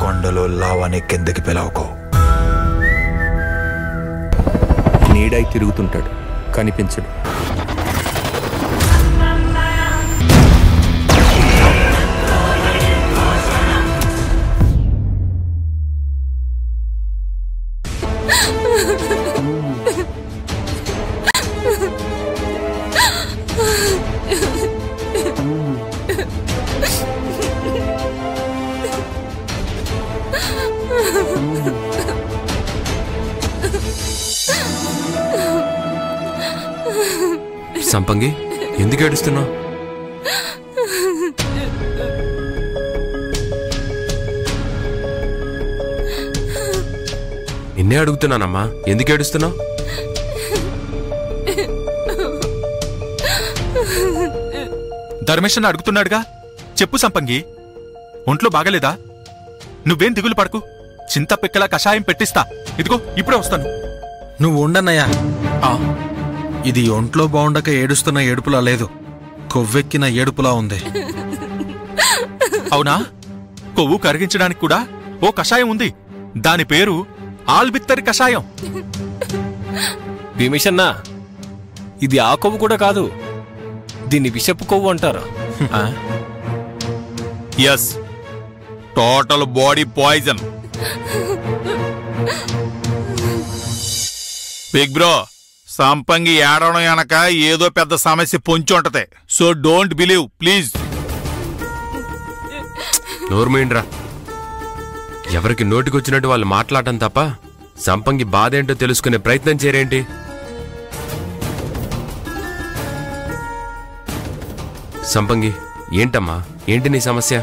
కొండలో లావాని కిందకి పిలవకో. నీడై తిరుగుతుంటాడు, కనిపించడు. సంపంగి, ఎందుకు ఏడుస్తున్నావు? నిన్నే అడుగుతున్నానమ్మా, ఎందుకు ఏడుస్తున్నావు? ధర్మేశన్ అడుగుతున్నాడుగా, చెప్పు సంపంగి. ఒంట్లో బాగలేదా? నువ్వేం దిగులు పడకు, చింత పిక్కల కషాయం పెట్టిస్తా. ఇదిగో ఇప్పుడే వస్తాను. నువ్వు ఉండన్నయ్యా. ఇది ఒంట్లో బాగుండక ఏడుస్తున్న ఏడుపులా లేదు, కొవ్వెక్కిన ఏడుపులా ఉంది. అవునా? కొవ్వు కరిగించడానికి కూడా ఓ కషాయం ఉంది. దాని పేరు ఆల్బిత్తరి కషాయం. భీమేశన్నా, ఇది ఆ కొవ్వు కూడా కాదు, దీన్ని విషపు కొవ్వు అంటారు. Yes, total body poison. Big bro, సంపంగి ఏడవడం వెనక ఏదో పెద్ద సమస్య పొంచి ఉంటది. So don't believe please. నోర్మేండ్రా, ఎవరికి నోటికొచ్చినట్టు వాళ్ళు మాట్లాడటం తప్ప సంపంగి బాధ ఏంటో తెలుసుకునే ప్రయత్నం చేయరేంటి? సంపంగి, ఏంటమ్మా, ఏంటి నీ సమస్య?